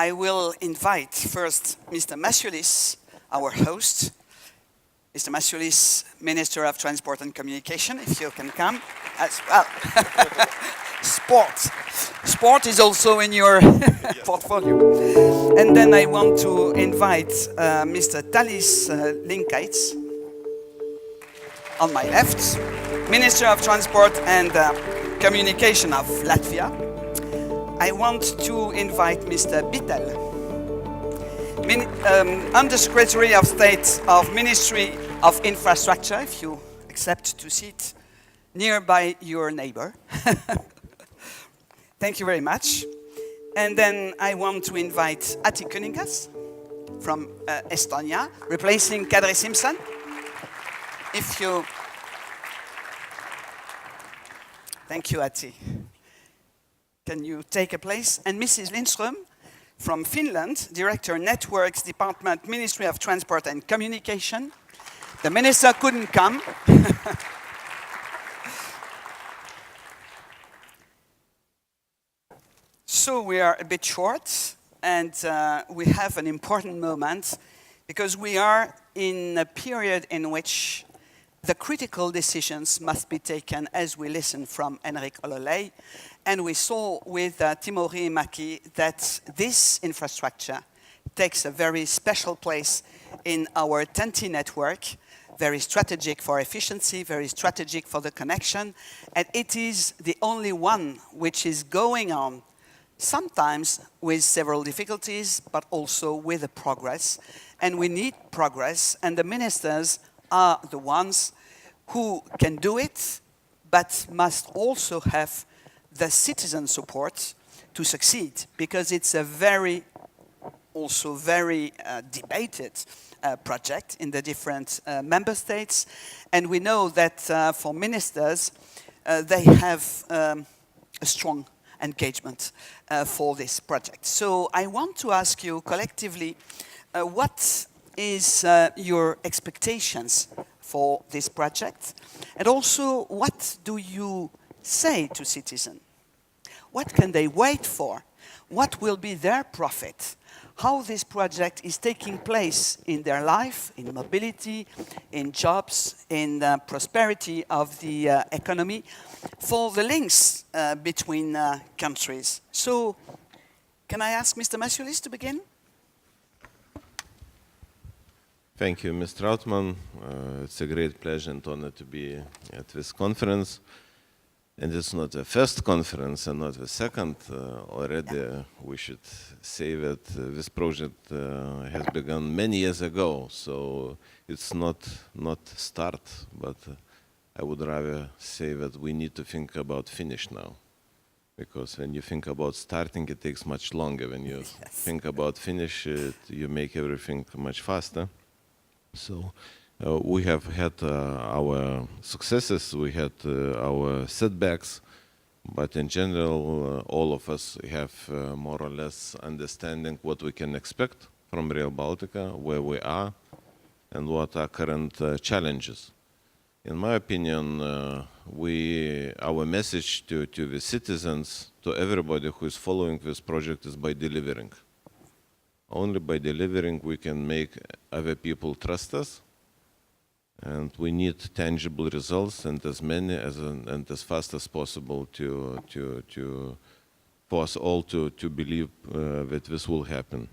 I will invite first Mr. Masiulis, our host. Mr. Masiulis, Minister of Transport and Communication, if you can come as well. Sport is also in your portfolio. And then I want to invite Mr. Tālis Linkaits on my left, Minister of Transport and Communication of Latvia. I want to invite Mr. Bittel, Undersecretary of State of Ministry of Infrastructure, if you accept to sit nearby your neighbor. Thank you very much. And then I want to invite Kuningas from Estonia, replacing Kadri Simpson. If you... Thank you, Ati. Can you take a place? And Mrs. Lindström from Finland, Director Networks Department, Ministry of Transport and Communication. The minister couldn't come. So we are a bit short, and we have an important moment because we are in a period in which the critical decisions must be taken as we listen from Henrik Ololei. And we saw with Timori Maki that this infrastructure takes a very special place in our TEN-T network, very strategic for efficiency, very strategic for the connection. And it is the only one which is going on, sometimes with several difficulties, but also with a progress. And we need progress, and the ministers are the ones who can do it, but must also have the citizen support to succeed, because it's a very debated project in the different member states. And we know that for ministers, they have a strong engagement for this project. So I want to ask you collectively, what is your expectations for this project? And also, what do you say to citizens? What can they wait for? What will be their profit? How this project is taking place in their life, in mobility, in jobs, in the prosperity of the economy, for the links between countries. So, can I ask Mr. Masiulis to begin? Thank you, Mr. Trautmann. It's a great pleasure and honor to be at this conference. And it's not the first conference and not the second. Already we should say that this project has begun many years ago. So it's not start, but I would rather say that we need to think about finish now. Because when you think about starting, it takes much longer. When you think about finish, you make everything much faster. So we have had our successes, we had our setbacks, but in general, all of us have more or less understanding what we can expect from Rail Baltica, where we are, and what are current challenges. In my opinion, our message to the citizens, to everybody who is following this project, is by delivering. Only by delivering we can make other people trust us, and we need tangible results, and as many and as fast as possible for us all to believe that this will happen.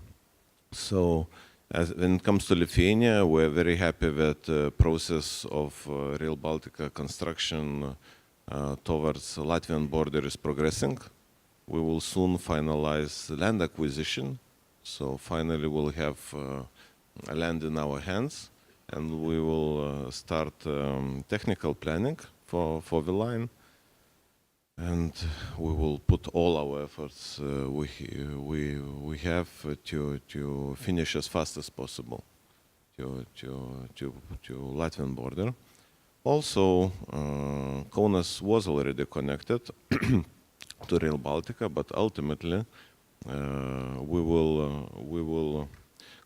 So, when it comes to Lithuania, we're very happy that the process of Rail Baltica construction towards the Latvian border is progressing. We will soon finalize land acquisition. So finally we'll have land in our hands, and we will start technical planning for the line, and we will put all our efforts we have to finish as fast as possible to Latvian border. Also, Kaunas was already connected to Rail Baltica, but ultimately we will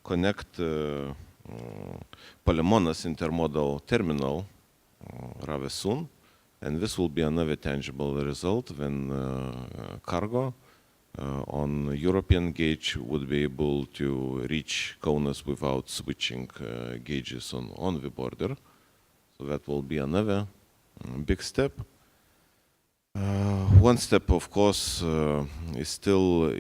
connect Palemonas intermodal terminal rather soon, and this will be another tangible result when cargo on European gauge would be able to reach Kaunas without switching gauges on the border. So that will be another big step. One step, of course, is still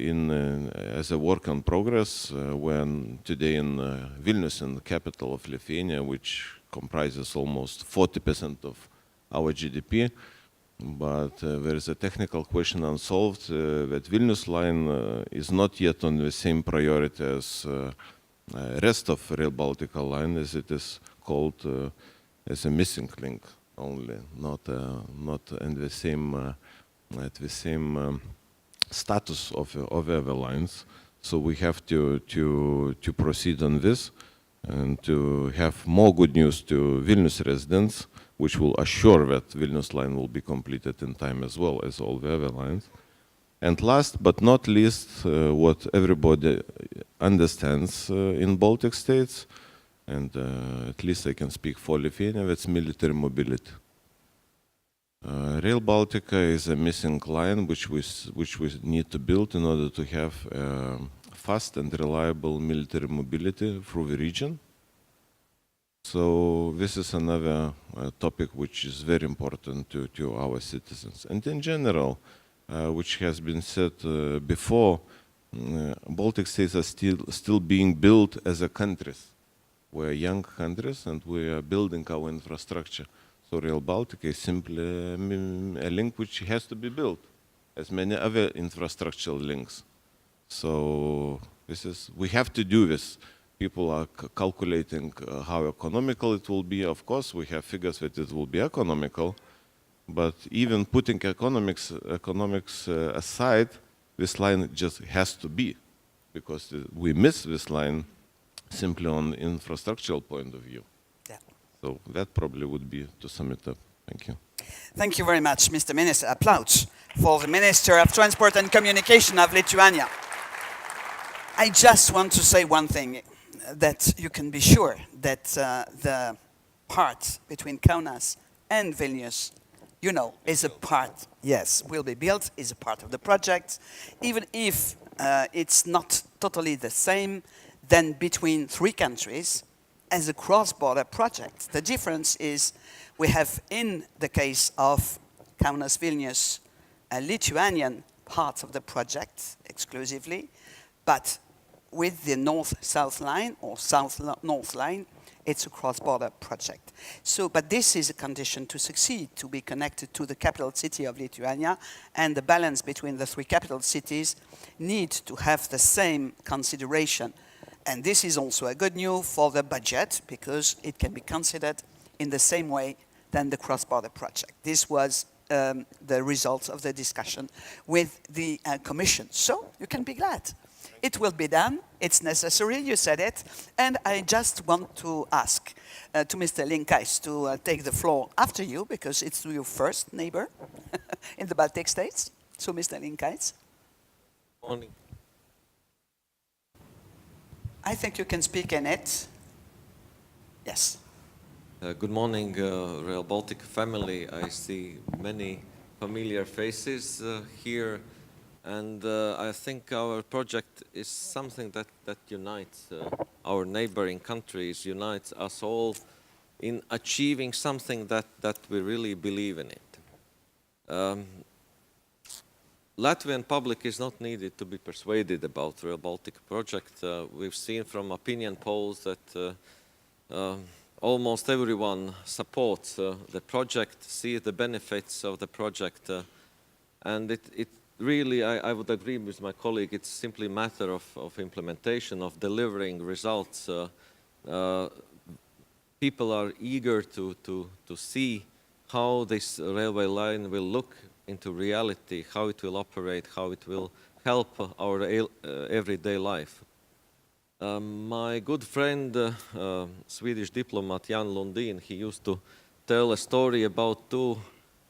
as a work in progress. When today in Vilnius, in the capital of Lithuania, which comprises almost 40% of our GDP, but there is a technical question unsolved that Vilnius line is not yet on the same priority as rest of Rail Baltica line, as it is called as a missing link only, not in the same at the same status of other lines. So we have to proceed on this and to have more good news to Vilnius residents, which will assure that Vilnius line will be completed in time as well as all the other lines. And last but not least, what everybody understands in Baltic states, and at least I can speak for Lithuania, that's military mobility. Rail Baltica is a missing line which we need to build in order to have fast and reliable military mobility through the region. So this is another topic which is very important to our citizens. And in general, which has been said before, Baltic states are still being built as a countries. We're young countries and we are building our infrastructure. So Rail Baltica is simply a link which has to be built, as many other infrastructural links. So we have to do this. People are calculating how economical it will be. Of course, we have figures that it will be economical, but even putting economics aside, this line just has to be, because we miss this line simply on infrastructural point of view. Yeah. So that probably would be to sum it up. Thank you. Thank you very much, Mr. Minister. Applause for the Minister of Transport and Communication of Lithuania. I just want to say one thing, that you can be sure that the part between Kaunas and Vilnius, you know, is a part, yes, will be built, is a part of the project, even if it's not totally the same than between three countries as a cross-border project. The difference is we have, in the case of Kaunas-Vilnius, a Lithuanian part of the project exclusively, but with the north-south line or south-north line, it's a cross-border project. So, but this is a condition to succeed, to be connected to the capital city of Lithuania, and the balance between the three capital cities need to have the same consideration. And this is also a good news for the budget, because it can be considered in the same way than the cross-border project. This was the result of the discussion with the Commission. So you can be glad. It will be done. It's necessary, you said it. And I just want to ask to Mr. Linkaits to take the floor after you, because it's your first neighbor in the Baltic states. So, Mr. Linkaits. Morning. I think you can speak in it. Yes. Good morning, Rail Baltic family. I see many familiar faces here. And I think our project is something that unites our neighboring countries, unites us all in achieving something that we really believe in it. Latvian public is not needed to be persuaded about Rail Baltic project. We've seen from opinion polls that almost everyone supports the project, sees the benefits of the project, and it really, I would agree with my colleague, it's simply a matter of implementation, of delivering results. People are eager to see how this railway line will look into reality, how it will operate, how it will help our everyday life. My good friend, Swedish diplomat Jan Lundin, he used to tell a story about two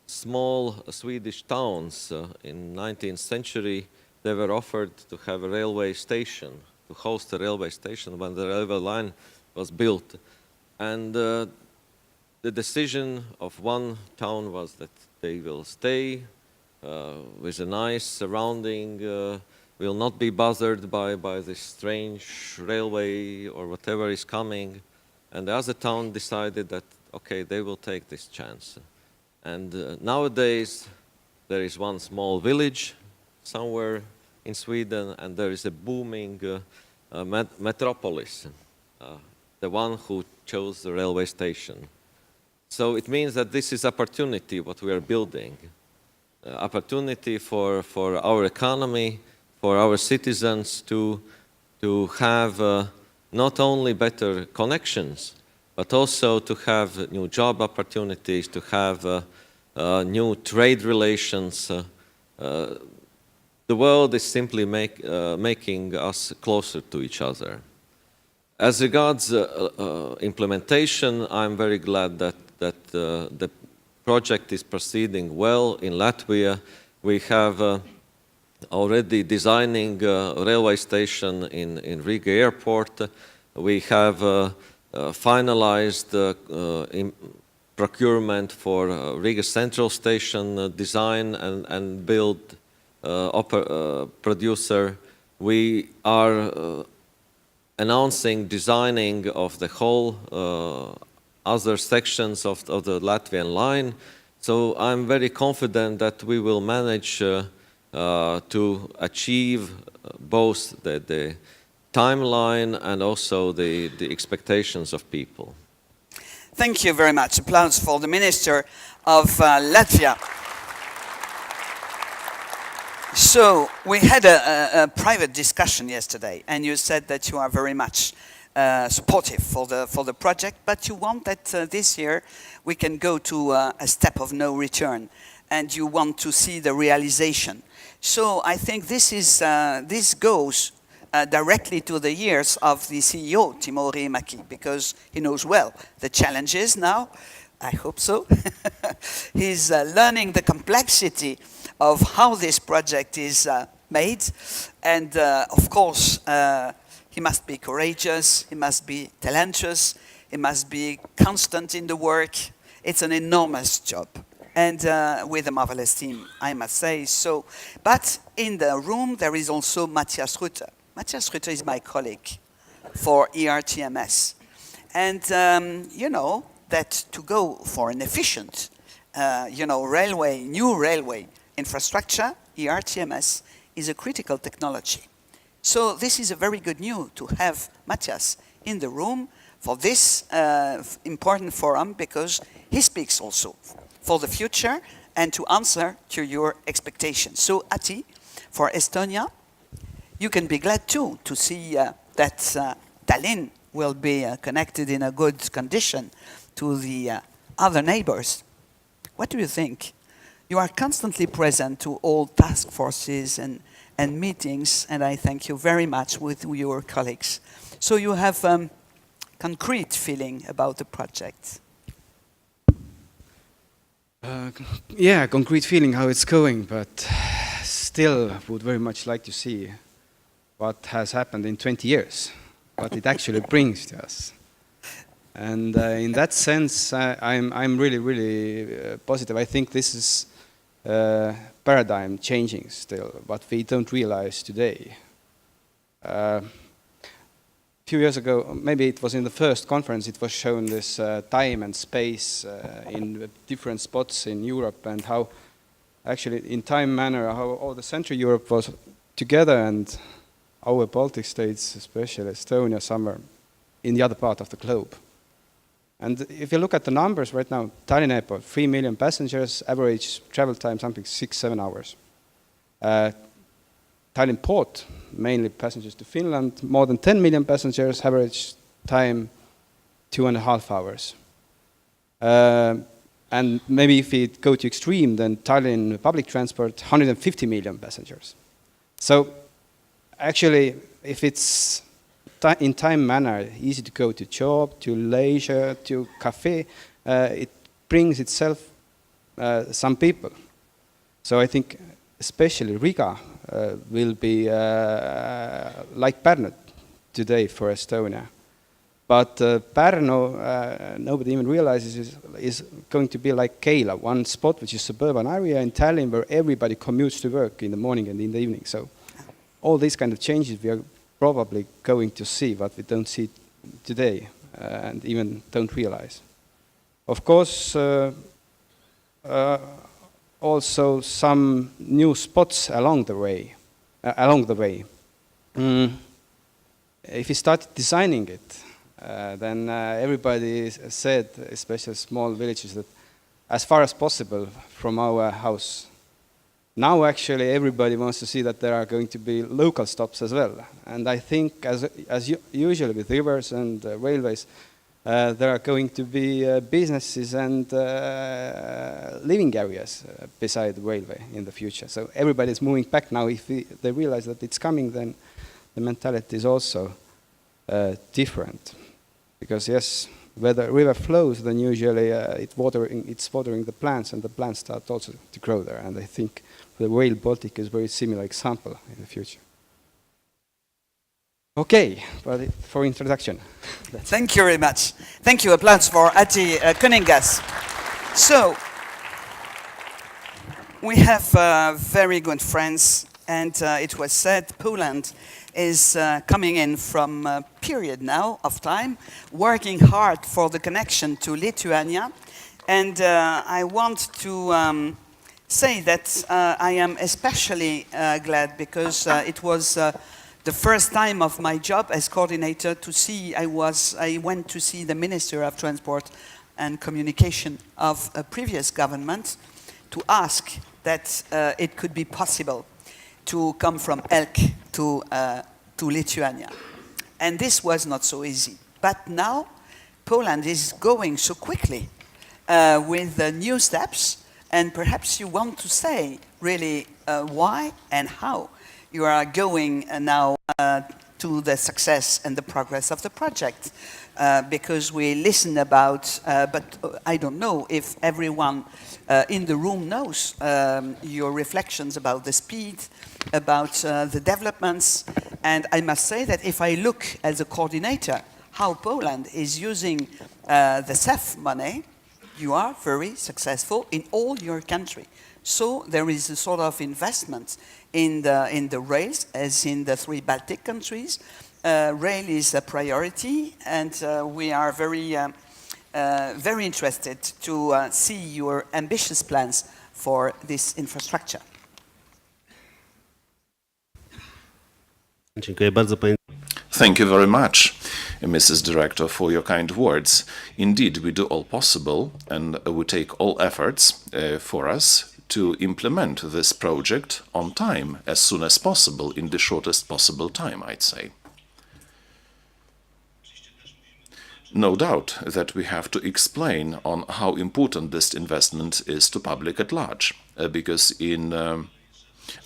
small Swedish towns. In 19th century, they were offered to have a railway station, to host a railway station when the railway line was built. And the decision of one town was that they will stay with a nice surrounding, will not be bothered by this strange railway or whatever is coming. And the other town decided that, okay, they will take this chance. And nowadays, there is one small village somewhere in Sweden, and there is a booming metropolis, the one who chose the railway station. So it means that this is opportunity, what we are building. Opportunity for our economy, for our citizens to have not only better connections, but also to have new job opportunities, to have new trade relations. The world is simply making us closer to each other. As regards implementation, I'm very glad that the project is proceeding well in Latvia. We have already designing a railway station in Riga airport. We have finalized procurement for Riga Central Station design and build producer. We are announcing designing of the whole other sections of the Latvian line. So I'm very confident that we will manage to achieve both the timeline and also the expectations of people. Thank you very much. Applause for the Minister of Latvia. So we had a private discussion yesterday, and you said that you are very much supportive for the project, but you want that this year we can go to a step of no return, and you want to see the realization. So I think this goes directly to the ears of the CEO, Timo Riihimäki, because he knows well the challenges now. I hope so. He's learning the complexity of how this project is made, and of course he must be courageous, he must be talentuous, he must be constant in the work. It's an enormous job, and with a marvelous team, I must say so. But in the room there is also Matthias Rutte. Matthias Rutte is my colleague for ERTMS, and you know that to go for an efficient, new railway infrastructure, ERTMS is a critical technology. So this is a very good news to have Matthias in the room for this important forum, because he speaks also for the future and to answer to your expectations. So Ati, for Estonia, you can be glad too to see that Tallinn will be connected in a good condition to the other neighbors. What do you think? You are constantly present to all task forces and meetings, and I thank you very much with your colleagues. So you have concrete feeling about the project. Yeah, concrete feeling how it's going, but still would very much like to see what has happened in 20 years, what it actually brings to us. And in that sense, I'm really positive. I think this is paradigm changing still, but we don't realize today. A few years ago, maybe it was in the first conference, it was shown this time and space in different spots in Europe, and how actually in time manner, how all the Central Europe was together, and our Baltic states, especially Estonia, somewhere in the other part of the globe. And if you look at the numbers right now, Tallinn Airport, 3 million passengers, average travel time something 6-7 hours. Tallinn Port, mainly passengers to Finland, more than 10 million passengers, average time 2.5 hours. And maybe if we go to extreme, then Tallinn public transport, 150 million passengers. So actually, if it's in time manner, easy to go to job, to leisure, to cafe, it brings itself some people. So I think especially Riga will be like Pärnu today for Estonia. But Pärnu, nobody even realizes, is going to be like Keila, one spot which is suburban area in Tallinn where everybody commutes to work in the morning and in the evening. So all these kind of changes we are probably going to see, what we don't see today and even don't realize. Of course, also some new spots along the way. If you start designing it, then everybody said, especially small villages, that as far as possible from our house. Now actually everybody wants to see that there are going to be local stops as well. And I think as usually with rivers and railways, there are going to be businesses and living areas beside the railway in the future. So everybody is moving back now. If they realize that it's coming, then the mentality is also different. Because yes, where the river flows, then usually it's watering the plants, and the plants start also to grow there. And I think the Rail Baltic is a very similar example in the future. Okay, but for introduction. Thank you very much. Thank you. Applause for Ati Kuningas. So, we have very good friends, and it was said Poland is coming in from a period now of time, working hard for the connection to Lithuania. And I want to say that I am especially glad because it was the first time of my job as coordinator to see, I went to see the Minister of Transport and Communication of a previous government to ask that it could be possible to come from Elk to Lithuania. And this was not so easy. But now Poland is going so quickly with new steps, and perhaps you want to say really why and how you are going now to the success and the progress of the project. Because we listen about, but I don't know if everyone in the room knows your reflections about the speed, about the developments. And I must say that if I look as a coordinator how Poland is using the CEF money, you are very successful in all your country. So there is a sort of investment in the rails, as in the 3 Baltic countries. Rail is a priority, and we are very interested to see your ambitious plans for this infrastructure. Thank you very much, Mrs. Director, for your kind words. Indeed, we do all possible, and we take all efforts for us to implement this project on time, as soon as possible, in the shortest possible time, I'd say. No doubt that we have to explain on how important this investment is to public at large, because in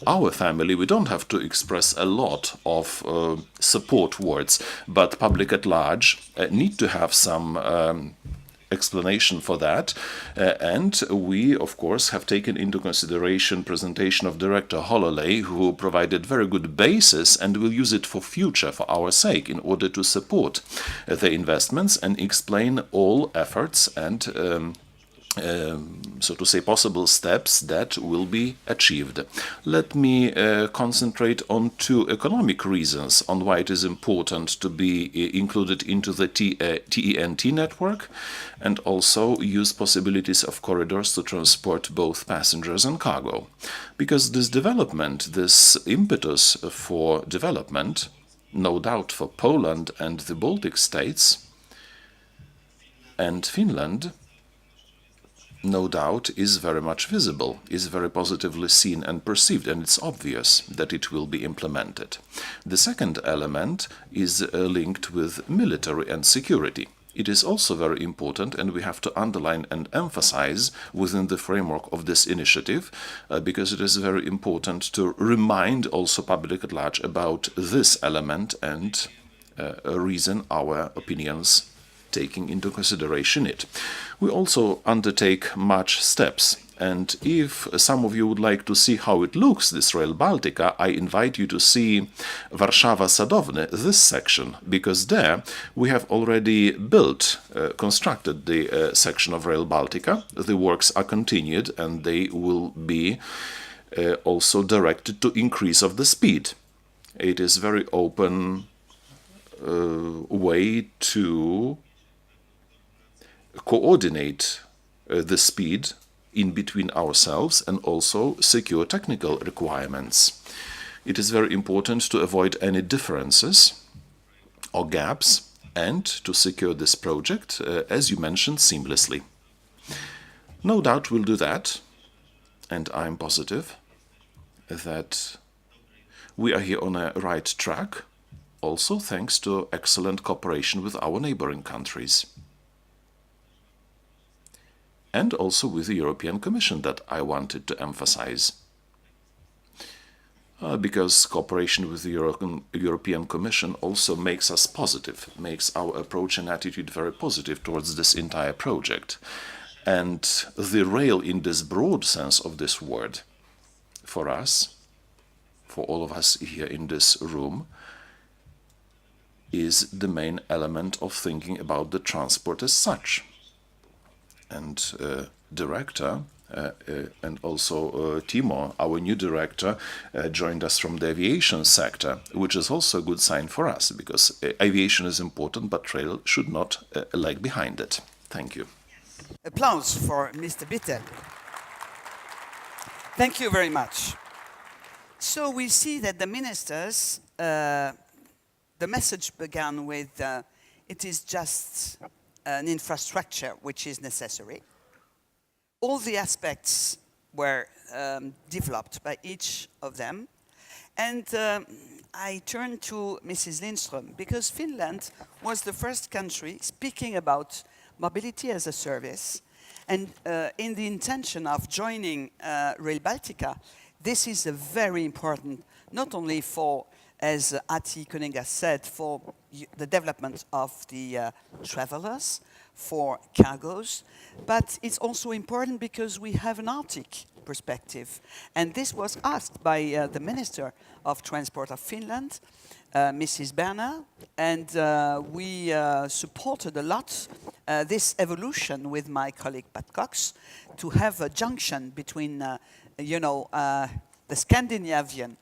our family we don't have to express a lot of support words, but public at large need to have some explanation for that, and we of course have taken into consideration presentation of Director Holloway, who provided very good basis, and will use it for future for our sake in order to support the investments and explain all efforts and so to say possible steps that will be achieved. Let me concentrate on 2 economic reasons on why it is important to be included into the TEN-T network, and also use possibilities of corridors to transport both passengers and cargo. Because this development, this impetus for development, no doubt for Poland and the Baltic states and Finland, no doubt is very much visible, is very positively seen and perceived, and it's obvious that it will be implemented. The second element is linked with military and security. It is also very important, and we have to underline and emphasize within the framework of this initiative, because it is very important to remind also public at large about this element and reason our opinions taking into consideration it. We also undertake much steps, And if some of you would like to see how it looks, this Rail Baltica, I invite you to see Warszawa-Sadowny, this section, because there we have already built, constructed the section of Rail Baltica. The works are continued and they will be also directed to increase of the speed. It is very open way to coordinate the speed in between ourselves and also secure technical requirements. It is very important to avoid any differences or gaps and to secure this project, as you mentioned, seamlessly. No doubt we'll do that, and I'm positive that we are here on a right track, also thanks to excellent cooperation with our neighboring countries. And also with the European Commission that I wanted to emphasize. Because cooperation with the European Commission also makes us positive, makes our approach and attitude very positive towards this entire project. And the rail in this broad sense of this word, for us, for all of us here in this room, is the main element of thinking about the transport as such. And director and also Timo, our new director, joined us from the aviation sector, which is also a good sign for us, because aviation is important, but rail should not lag behind it. Thank you. Applause for Mr. Bittel. Thank you very much. So we see that the ministers, the message began with, it is just an infrastructure which is necessary. All the aspects were developed by each of them. And I turn to Mrs. Lindström, because Finland was the first country speaking about mobility as a service. And in the intention of joining Rail Baltica, this is a very important, not only for, as Ati Kuningas said, for the development of the travelers, for cargoes, but it's also important because we have an Arctic perspective. And this was asked by the Minister of Transport of Finland, Mrs. Berner, and we supported a lot this evolution with my colleague Pat Cox to have a junction between, the Scandinavian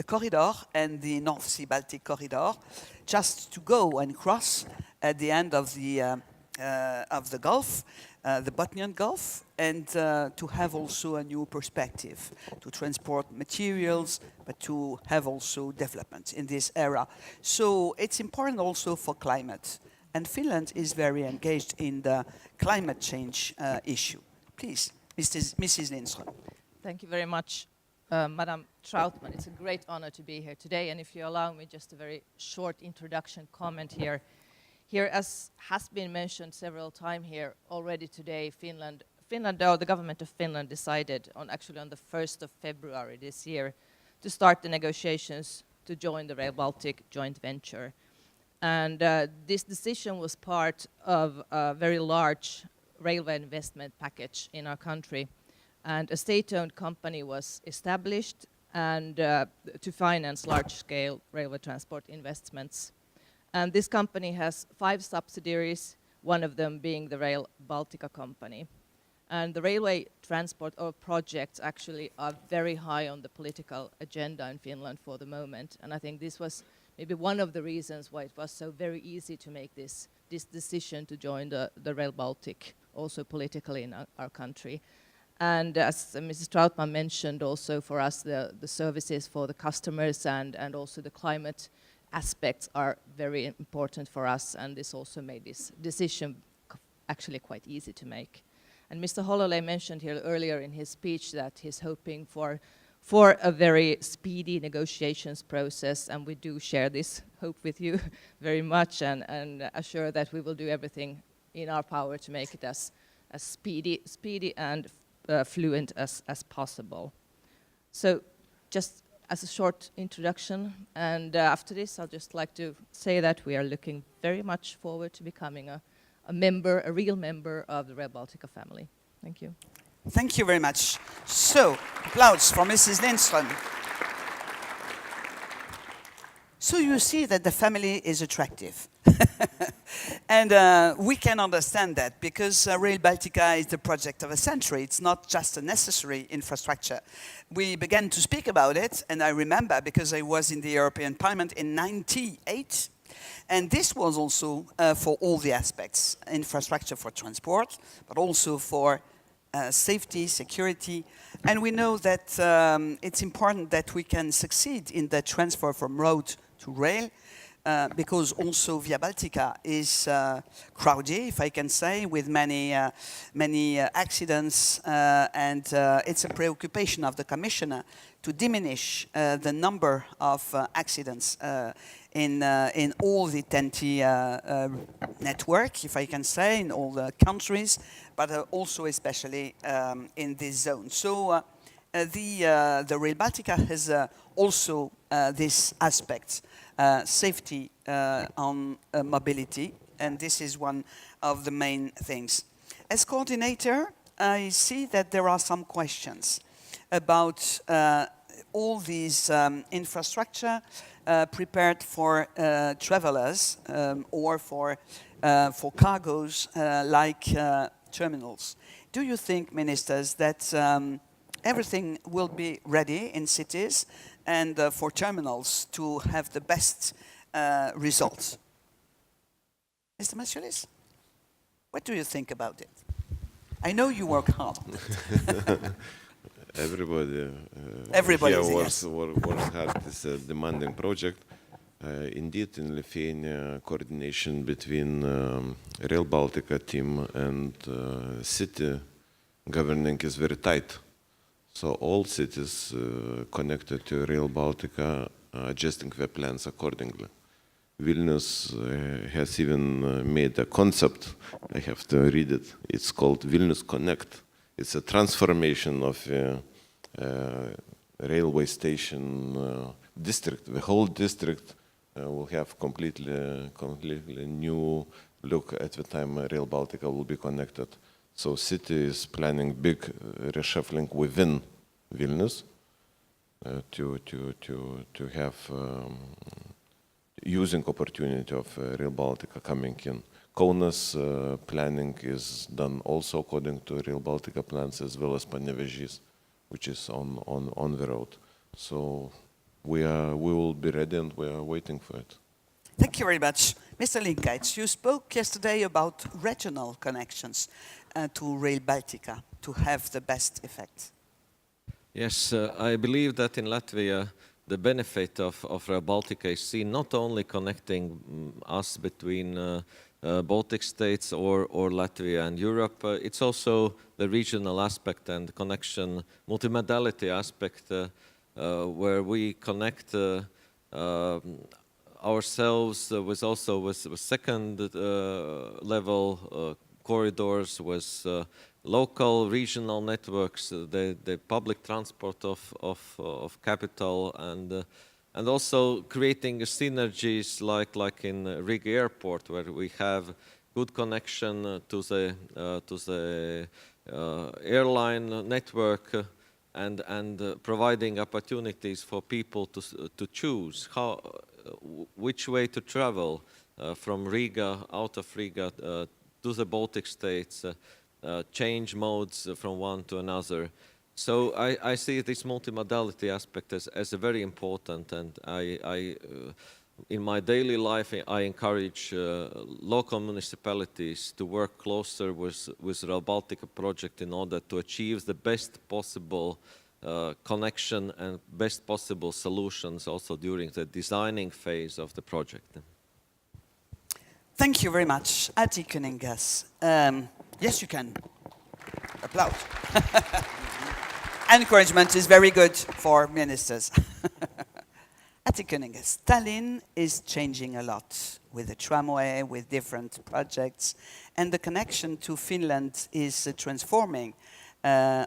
corridor and the North Sea-Baltic corridor, just to go and cross at the end of the Gulf, the Botnian Gulf, and to have also a new perspective to transport materials, but to have also development in this era. So it's important also for climate, and Finland is very engaged in the climate change issue. Please, Mrs. Lindström. Thank you very much, Madam Trautmann. It's a great honor to be here today, and if you allow me just a very short introduction comment here. Here, as has been mentioned several times here already today, the government of Finland decided on the 1st of February this year to start the negotiations to join the Rail Baltic joint venture. And this decision was part of a very large railway investment package in our country. And a state-owned company was established and to finance large-scale railway transport investments. And this company has 5 subsidiaries, one of them being the Rail Baltica company. And the railway transport or projects actually are very high on the political agenda in Finland for the moment. And I think this was maybe one of the reasons why it was so very easy to make this decision to join the Rail Baltic, also politically in our country. And as Mrs. Trautmann mentioned, also for us, the services for the customers and also the climate aspects are very important for us, and this also made this decision actually quite easy to make. And Mr. Hololei mentioned here earlier in his speech that he's hoping for a very speedy negotiations process, and we do share this hope with you very much, and assure that we will do everything in our power to make it as speedy and fluent as possible. So just as a short introduction, and after this I'll just like to say that we are looking very much forward to becoming a real member of the Rail Baltica family. Thank you. Thank you very much. So, applause for Mrs. Lindström. So you see that the family is attractive. And we can understand that because Rail Baltica is the project of a century. It's not just a necessary infrastructure. We began to speak about it, and I remember because I was in the European Parliament in '98, and this was also for all the aspects, infrastructure for transport, but also for safety, security. And we know that it's important that we can succeed in the transfer from road to rail, because also Via Baltica is crowded, if I can say, with many accidents, and it's a preoccupation of the Commissioner to diminish the number of accidents in all the TEN-T network, if I can say, in all the countries, but also especially in this zone. So the Rail Baltica has also this aspect, safety on mobility, and this is one of the main things. As coordinator, I see that there are some questions about all these infrastructure prepared for travelers or for cargoes like terminals. Do you think, ministers, that everything will be ready in cities and for terminals to have the best results? Mr. Masiulis, what do you think about it? I know you work hard. Everybody Everybody here yes. works hard. It's a demanding project. Indeed, in Lithuania, coordination between Rail Baltica team and city governing is very tight. So all cities connected to Rail Baltica are adjusting their plans accordingly. Vilnius has even made a concept. I have to read it. It's called Vilnius Connect. It's a transformation of a railway station district. The whole district will have completely new look at the time Rail Baltica will be connected. So city is planning big reshuffling within Vilnius to have using opportunity of Rail Baltica coming in. Kaunas planning is done also according to Rail Baltica plans, as well as Panevėžys, which is on the road. So we will be ready and we are waiting for it. Thank you very much. Mr. Linkaits, you spoke yesterday about regional connections to Rail Baltica to have the best effect. Yes, I believe that in Latvia the benefit of Rail Baltica is seen not only connecting us between Baltic states or Latvia and Europe, it's also the regional aspect and connection, multimodality aspect, where we connect ourselves with second level corridors, with local regional networks, the public transport of capital, and also creating synergies like in Riga Airport, where we have good connection to the airline network, and providing opportunities for people to choose which way to travel from Riga, out of Riga, to the Baltic states, change modes from one to another. So I see this multimodality aspect as a very important, and in my daily life I encourage local municipalities to work closer with Rail Baltica project in order to achieve the best possible connection and best possible solutions also during the designing phase of the project. Thank you very much. Ati Kuningas. Yes, you can. Applaud. Encouragement is very good for ministers. Ati Kuningas. Tallinn is changing a lot with the tramway, with different projects, and the connection to Finland is transforming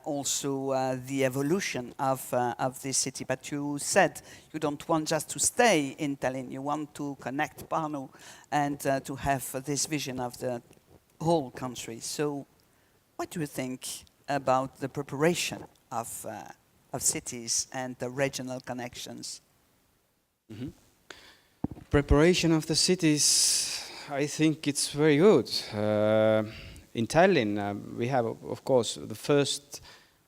also the evolution of this city. But you said you don't want just to stay in Tallinn, you want to connect Pärnu and to have this vision of the whole country. So what do you think about the preparation of cities and the regional connections? Preparation of the cities, I think it's very good. In Tallinn, we have, of course, the first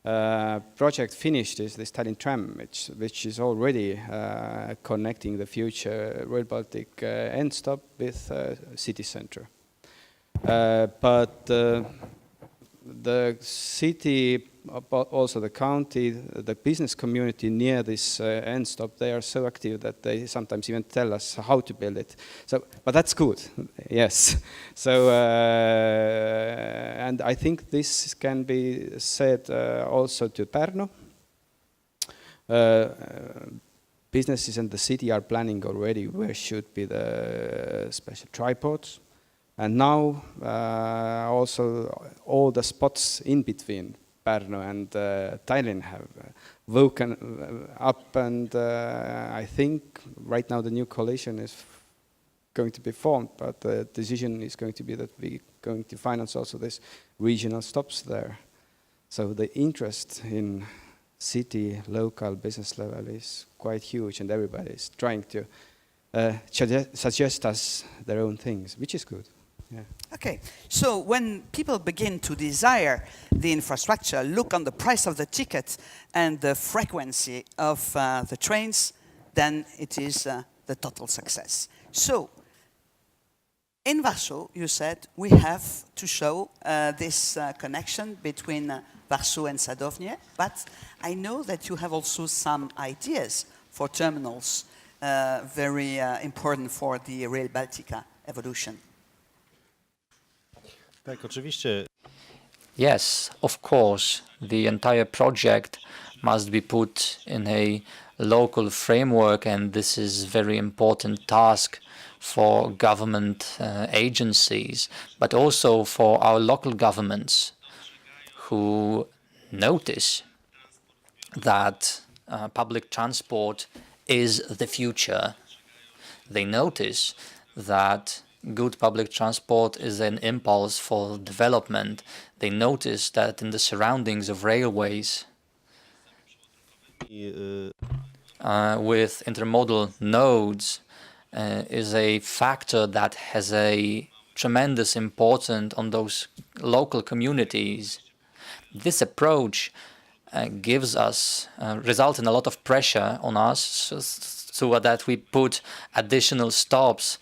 project finished is this Tallinn tram, which is already connecting the future Rail Baltic end stop with city center. But the city, also the county, the business community near this end stop, they are so active that they sometimes even tell us how to build it. So, but that's good, yes. So, and I think this can be said also to Pärnu. Businesses in the city are planning already where should be the special tripods. And now also all the spots in between Pärnu and Tallinn have woken up, and I think right now the new coalition is going to be formed, but the decision is going to be that we're going to finance also this regional stops there. So the interest in city, local business level is quite huge, and everybody is trying to suggest us their own things, which is good. Yeah. Okay, so when people begin to desire the infrastructure, look on the price of the ticket and the frequency of the trains, then it is the total success. So, in Warsaw, you said we have to show this connection between Warsaw and Sadownie, but I know that you have also some ideas for terminals very important for the Rail Baltica evolution. Yes, of course, the entire project must be put in a local framework, and this is a very important task for government agencies, but also for our local governments who notice that public transport is the future. They notice that good public transport is an impulse for development. They notice that in the surroundings of railways, with intermodal nodes, is a factor that has a tremendous importance on those local communities. This approach gives us, results in a lot of pressure on us, so that we put additional stops.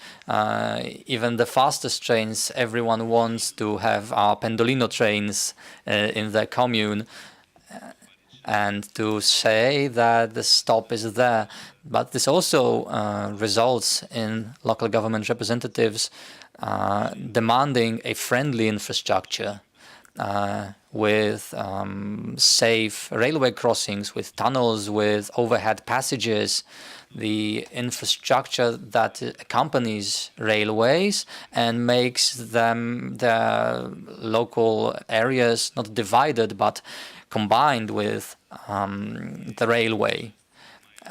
Even the fastest trains, everyone wants to have our Pendolino trains in their commune, and to say that the stop is there. But this also results in local government representatives demanding a friendly infrastructure with safe railway crossings, with tunnels, with overhead passages, the infrastructure that accompanies railways and makes them, the local areas, not divided but combined with the railway,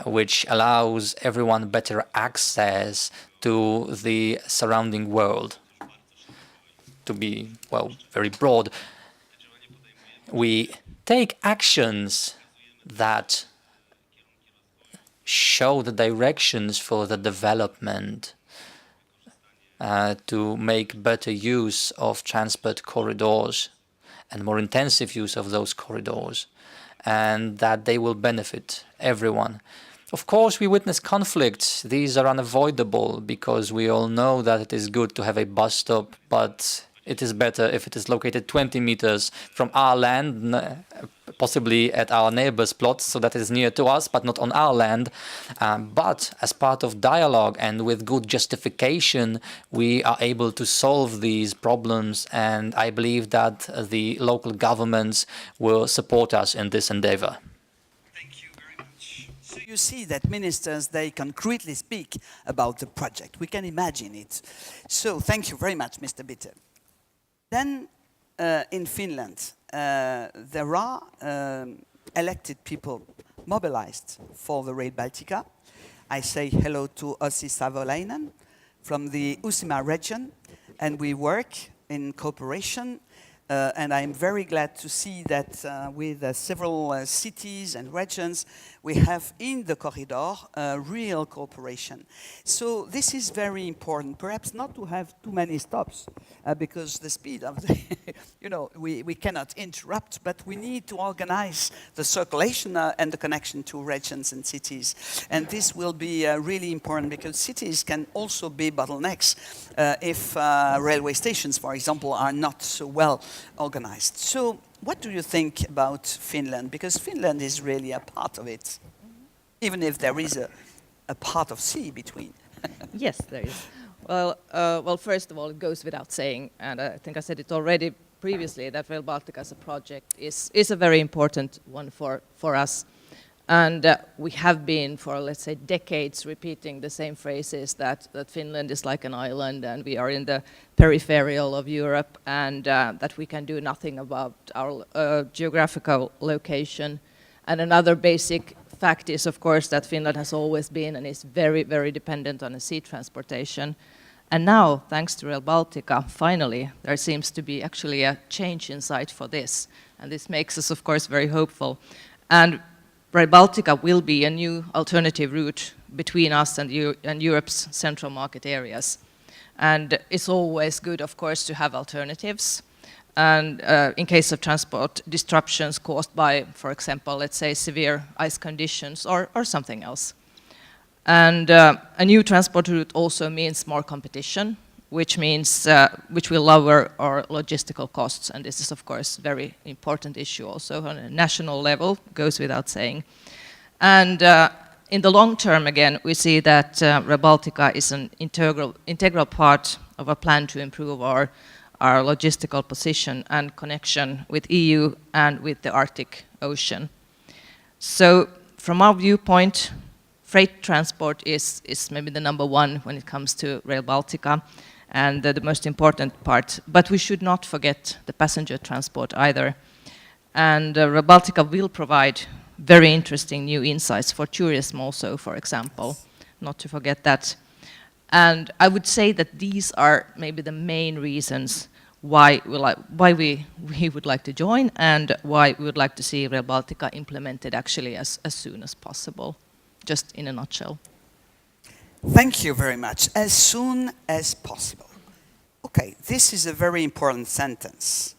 which allows everyone better access to the surrounding world. To be, well, very broad, we take actions that show the directions for the development, to make better use of transport corridors and more intensive use of those corridors, and that they will benefit everyone. Of course, we witness conflicts. These are unavoidable because we all know that it is good to have a bus stop, but it is better if it is located 20 meters from our land, possibly at our neighbor's plot, so that it is near to us, but not on our land. But as part of dialogue and with good justification, we are able to solve these problems, and I believe that the local governments will support us in this endeavor. Thank you very much. So you see that ministers, they concretely speak about the project. We can imagine it. So thank you very much, Mr. Bittel. Then in Finland, there are elected people mobilized for the Rail Baltica. I say hello to Ossi Savolainen from the Uusimaa region, and we work in cooperation And I'm very glad to see that with several cities and regions, we have in the corridor real cooperation. So this is very important, perhaps not to have too many stops, because the speed of the, we cannot interrupt, but we need to organize the circulation and the connection to regions and cities. And this will be really important because cities can also be bottlenecks if railway stations, for example, are not so well organized. So what do you think about Finland? Because Finland is really a part of it, even if there is a part of sea between. Yes, there is. Well, first of all, it goes without saying, and I think I said it already previously, that Rail Baltica as a project is a very important one for us. And we have been for, let's say, decades repeating the same phrases that Finland is like an island and we are in the peripheral of Europe and that we can do nothing about our geographical location. And another basic fact is, of course, that Finland has always been and is very, very dependent on sea transportation. And now, thanks to Rail Baltica, finally, there seems to be actually a change in sight for this. And this makes us, of course, very hopeful. And Rail Baltica will be a new alternative route between us and Europe's central market areas. And it's always good, of course, to have alternatives. And in case of transport disruptions caused by, for example, let's say severe ice conditions or something else. And a new transport route also means more competition, which means which will lower our logistical costs. And this is, of course, a very important issue also on a national level, goes without saying. And in the long term, again, we see that Rail Baltica is an integral part of a plan to improve our logistical position and connection with EU and with the Arctic Ocean. So from our viewpoint, freight transport is maybe the number one when it comes to Rail Baltica and the most important part. But we should not forget the passenger transport either. And Rail Baltica will provide very interesting new insights for tourism also, for example, not to forget that. And I would say that these are maybe the main reasons why we would like to join and why we would like to see Rail Baltica implemented actually as soon as possible, just in a nutshell. Thank you very much. As soon as possible. Okay, this is a very important sentence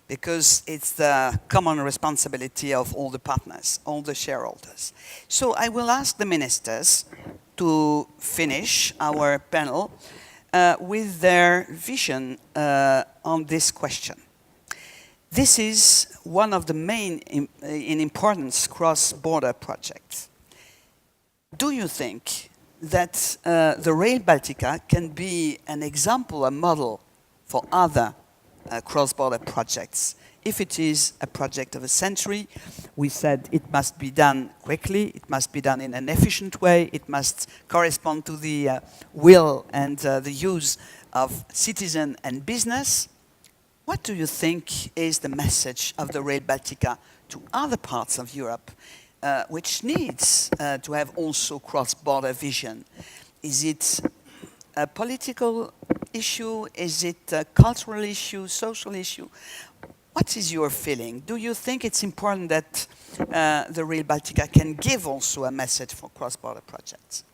because it's the common responsibility of all the partners, all the shareholders. So I will ask the ministers to finish our panel with their vision on this question. This is one of the main in importance cross-border projects. Do you think that the Rail Baltica can be an example, a model for other cross-border projects? If it is a project of a century, we said it must be done quickly, it must be done in an efficient way, it must correspond to the will and the use of citizen and business. What do you think is the message of the Rail Baltica to other parts of Europe, which needs to have also cross-border vision? Is it a political issue? Is it a cultural issue, social issue? What is your feeling? Do you think it's important that the Rail Baltica can give also a message for cross-border projects?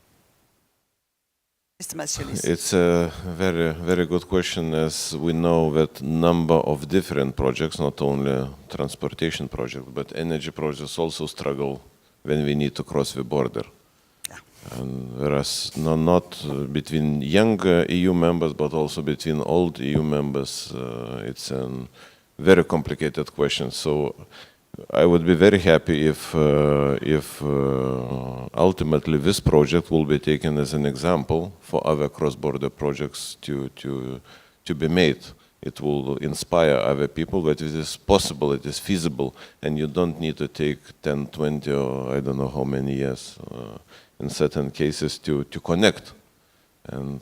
Mr. Masiulis. It's a very, very good question, as we know that number of different projects, not only transportation projects, but energy projects also struggle when we need to cross the border. And whereas not between young EU members, but also between old EU members, it's a very complicated question. So I would be very happy if ultimately this project will be taken as an example for other cross-border projects to be made. It will inspire other people that it is possible, it is feasible, and you don't need to take 10, 20, or I don't know how many years in certain cases to connect. And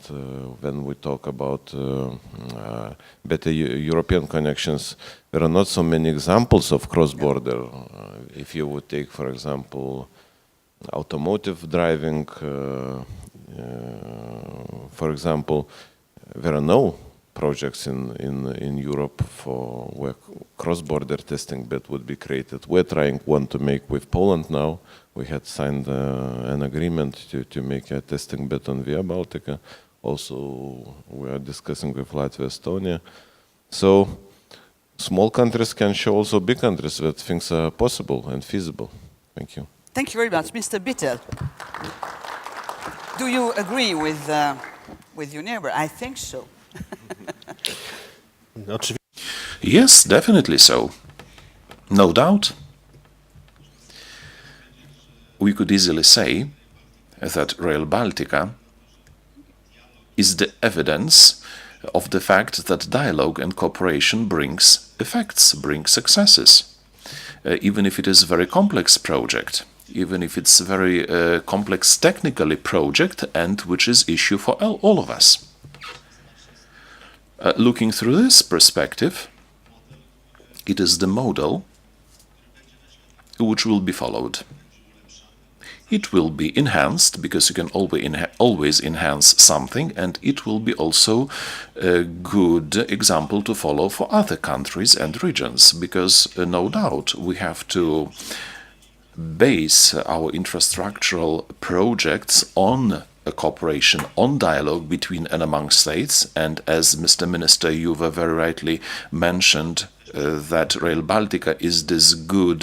when we talk about better European connections, there are not so many examples of cross-border. If you would take, for example, automotive driving, for example, there are no projects in Europe for where cross-border testing bed would be created. We're trying one to make with Poland now. We had signed an agreement to make a testing bed on Via Baltica. Also, we are discussing with Latvia, Estonia. So, small countries can show also big countries that things are possible and feasible. Thank you. Thank you very much. Mr. Bittel, do you agree with your neighbor? I think so. Yes, definitely so. No doubt. We could easily say that Rail Baltica is the evidence of the fact that dialogue and cooperation brings effects, brings successes. Even if it is a very complex project, even if it's a very complex technically project and which is issue for all of us. Looking through this perspective, it is the model which will be followed. It will be enhanced, because you can always enhance something, and it will be also a good example to follow for other countries and regions, because no doubt we have to base our infrastructural projects on a cooperation, on dialogue between and among states, and as Mr. Minister, you were very rightly mentioned, that Rail Baltica is this good,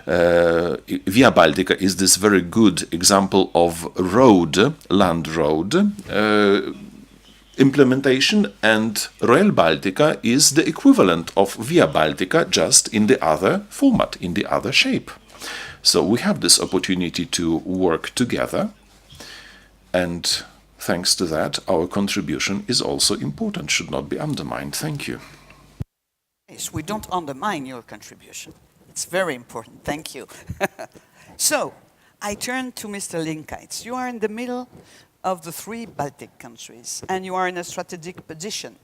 Via Baltica is this very good example of land road implementation, and Rail Baltica is the equivalent of Via Baltica, just in the other format, in the other shape. So we have this opportunity to work together, and thanks to that, our contribution is also important, should not be undermined. Thank you. Yes, we don't undermine your contribution. It's very important. Thank you. So, I turn to Mr. Linkaits. You are in the middle of the 3 Baltic countries, and you are in a strategic position,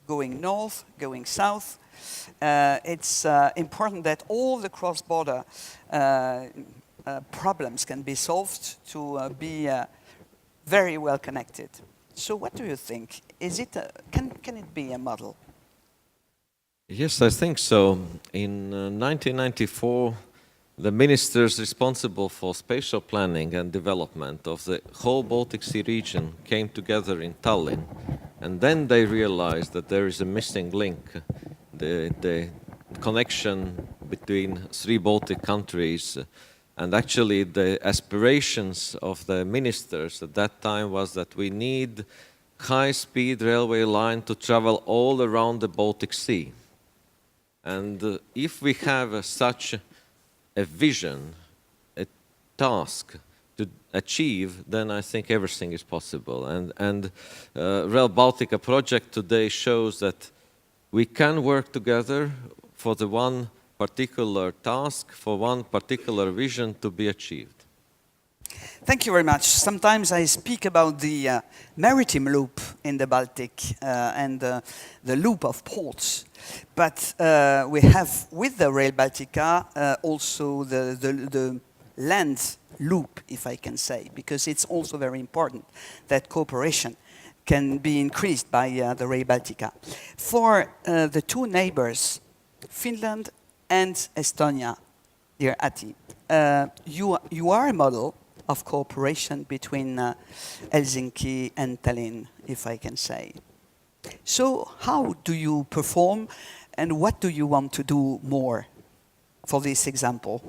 going north, going south. It's important that all the cross-border problems can be solved to be very well connected. So, what do you think? Is it can it be a model? Yes, I think so. In 1994, the ministers responsible for spatial planning and development of the whole Baltic Sea region came together in Tallinn, and then they realized that there is a missing link, the connection between 3 Baltic countries. And actually the aspirations of the ministers at that time was that we need high-speed railway line to travel all around the Baltic Sea. And if we have such a vision, a task to achieve, then I think everything is possible. And Rail Baltica project today shows that we can work together for the one particular task, for one particular vision to be achieved. Thank you very much. Sometimes I speak about the maritime loop in the Baltic and the loop of ports. But we have, with the Rail Baltica, also the land loop, if I can say, because it's also very important that cooperation can be increased by the Rail Baltica. For the 2 neighbors, Finland and Estonia, dear Ati, you are a model of cooperation between Helsinki and Tallinn, if I can say. So how do you perform, and what do you want to do more for this example?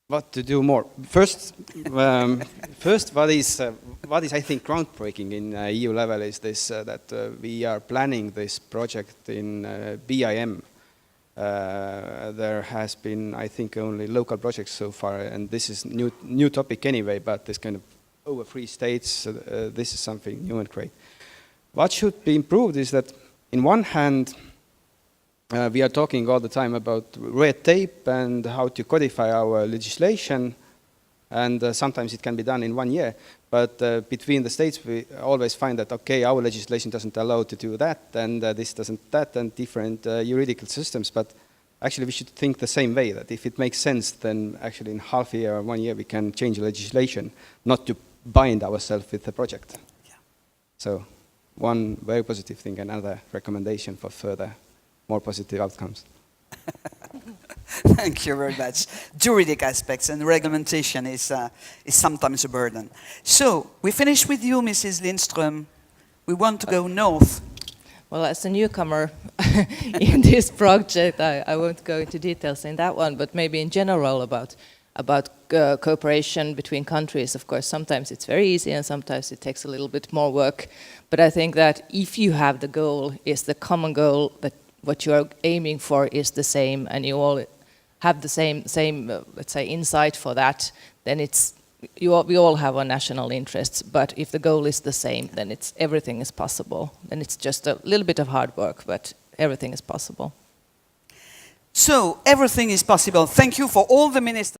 What to do more? First, what is I think groundbreaking in EU level is this that we are planning this project in BIM. There has been, I think, only local projects so far, and this is new topic anyway. But this kind of over 3 states, this is something new and great. What should be improved is that, in one hand, we are talking all the time about red tape and how to codify our legislation, and sometimes it can be done in 1 year. But between the states, we always find that, okay, our legislation doesn't allow to do that, and this doesn't that, and different juridical systems. But actually we should think the same way, that if it makes sense, then actually in half a year or 1 year we can change the legislation, not to bind ourselves with the project. Yeah. So one very positive thing, another recommendation for further more positive outcomes. Thank you very much. Juridic aspects and regulation is sometimes a burden. So we finish with you, Mrs. Lindström. We want to go north. Well, as a newcomer in this project, I won't go into details in that one, but maybe in general about cooperation between countries. Of course, sometimes it's very easy and sometimes it takes a little bit more work. But I think that if you have the goal, is the common goal, that what you are aiming for is the same, and you all have the same let's say, insight for that, then we all have our national interests. But if the goal is the same, then everything is possible. Then it's just a little bit of hard work, but everything is possible. So everything is possible. Thank you for all the ministers.